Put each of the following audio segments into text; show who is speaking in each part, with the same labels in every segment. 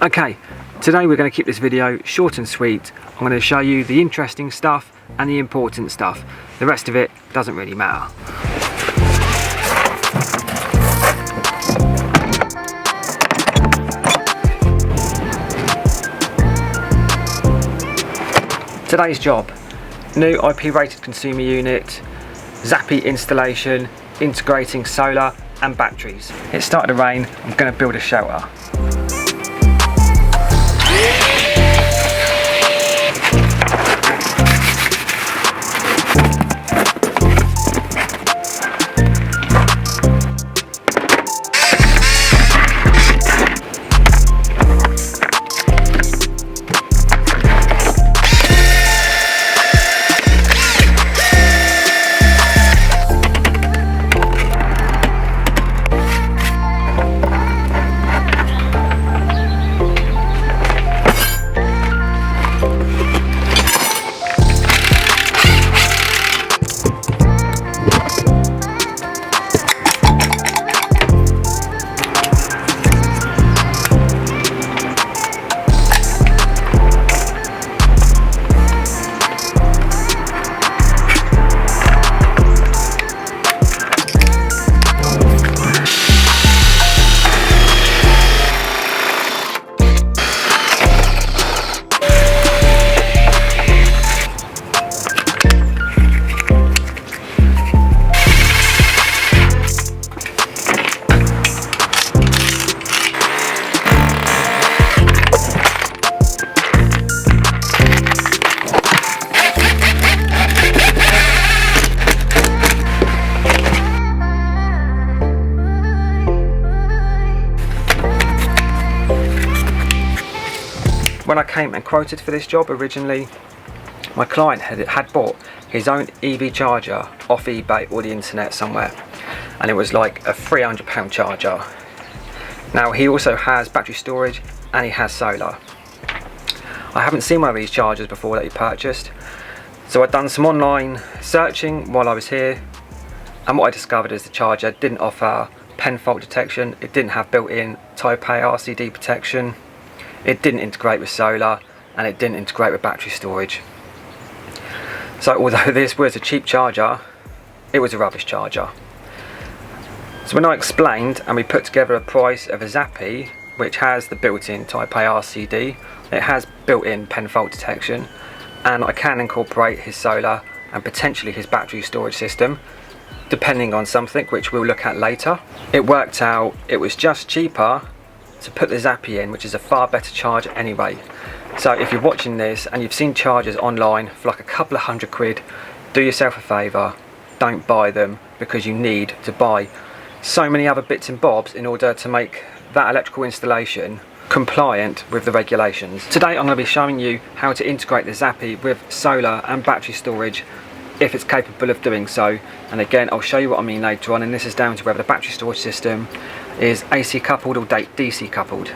Speaker 1: Okay, today we're going to keep this video short and sweet. I'm going to show you the interesting stuff and the important stuff. The rest of it doesn't really matter. Today's job: new IP rated consumer unit, Zappi installation, integrating solar and batteries. It started to rain, I'm going to build a shelter. When I came and quoted for this job originally, my client had bought his own EV charger off eBay or the internet somewhere, and it was like a £300 charger. Now he also has battery storage and he has solar. I haven't seen one of these chargers before that he purchased, so I'd done some online searching while I was here, and what I discovered is the charger didn't offer pen fault detection, it didn't have built-in Type A RCD protection, it didn't integrate with solar, and it didn't integrate with battery storage. So although this was a cheap charger, it was a rubbish charger. So when I explained and we put together a price of a Zappi, which has the built-in Type A RCD, it has built-in pen fault detection, and I can incorporate his solar and potentially his battery storage system, depending on something which we'll look at later. It worked out it was just cheaper to put the Zappi in, which is a far better charger anyway. So if you're watching this and you've seen chargers online for like a couple of £100, do yourself a favour, don't buy them, because you need to buy so many other bits and bobs in order to make that electrical installation compliant with the regulations. Today I'm going to be showing you how to integrate the Zappi with solar and battery storage if it's capable of doing so, and again I'll show you what I mean later on, and this is down to whether the battery storage system is AC coupled or DC coupled.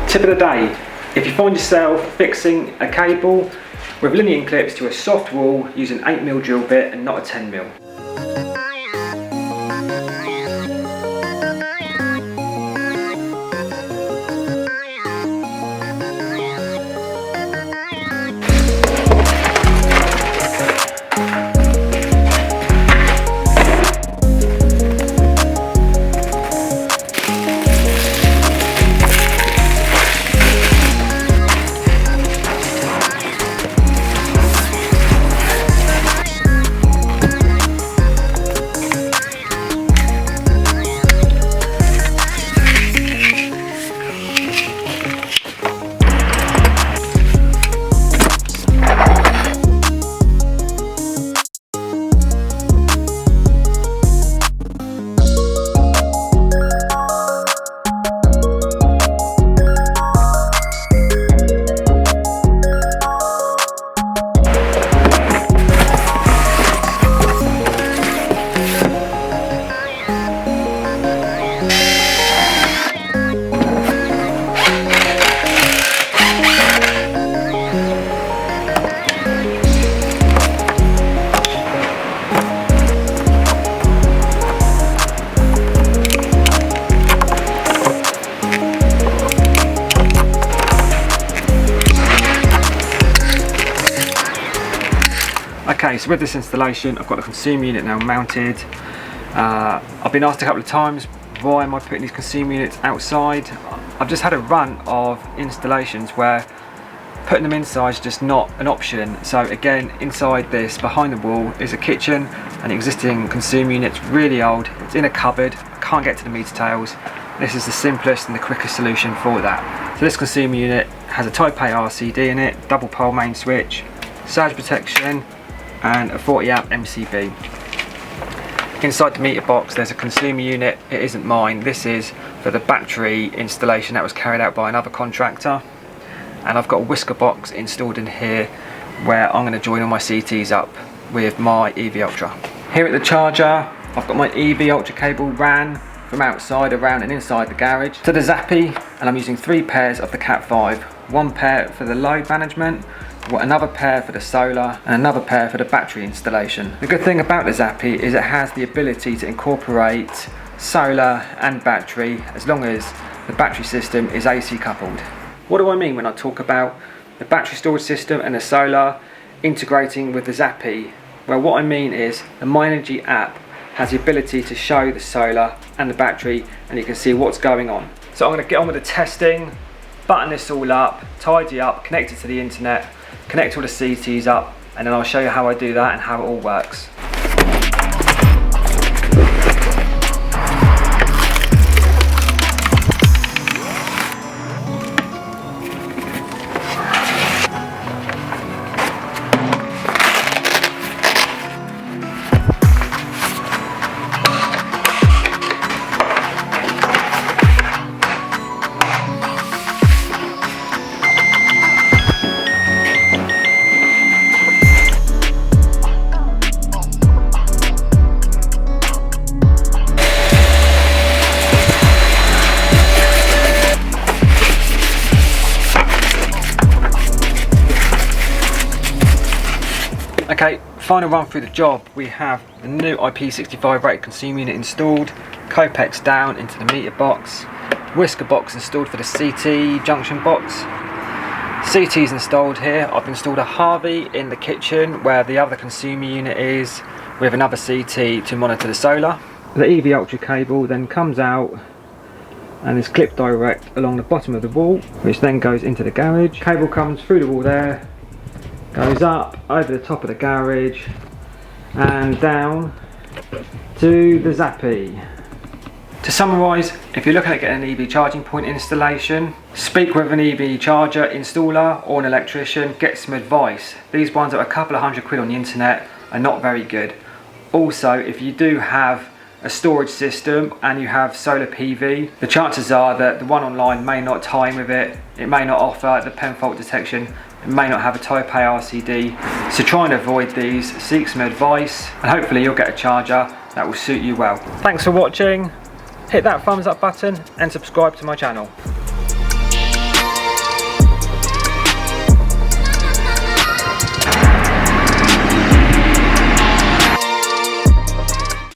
Speaker 1: Tip of the day: if you find yourself fixing a cable with linear clips to a soft wall using 8mm drill bit and not a 10mm. Okay, so with this installation, I've got the consumer unit now mounted. I've been asked a couple of times, why am I putting these consumer units outside? I've just had a run of installations where putting them inside is just not an option. So again, inside this, behind the wall, is a kitchen. An existing consumer unit's really old, it's in a cupboard, I can't get to the meter tails. This is the simplest and the quickest solution for that. So this consumer unit has a Type A RCD in it, double pole main switch, surge protection, and a 40 amp MCB. Inside the meter box there's a consumer unit. It isn't mine, this is for the battery installation that was carried out by another contractor. And I've got a whisker box installed in here where I'm going to join all my CTs up with my EV Ultra. Here at the charger I've got my EV Ultra cable ran from outside, around and inside the garage to the Zappi, and I'm using 3 pairs of the Cat 5. One pair for the load management, another pair for the solar, and another pair for the battery installation. The good thing about the Zappi is it has the ability to incorporate solar and battery as long as the battery system is AC coupled. What do I mean when I talk about the battery storage system and the solar integrating with the Zappi? Well, what I mean is the My Energy app has the ability to show the solar and the battery, and you can see what's going on. So I'm going to get on with the testing, button this all up, tidy up, connect it to the internet, connect all the CTs up, and then I'll show you how I do that and how it all works. Okay, final run through the job. We have the new IP65 rated consumer unit installed, Copex down into the meter box, whisker box installed for the CT junction box. CT's installed here. I've installed a Harvey in the kitchen where the other consumer unit is, with another CT to monitor the solar. The EV Ultra cable then comes out and is clipped direct along the bottom of the wall, which then goes into the garage. Cable comes through the wall there, goes up over the top of the garage and down to the Zappi. To summarise, if you're looking at getting an EV charging point installation, speak with an EV charger installer or an electrician, get some advice. These ones are a couple of £100 on the internet are not very good. Also, if you do have a storage system and you have solar PV, the chances are that the one online may not tie in with it, it may not offer the pen fault detection, it may not have a Type A RCD, so try and avoid these, seek some advice, and hopefully you'll get a charger that will suit you well. Thanks for watching, hit that thumbs up button and subscribe to my channel.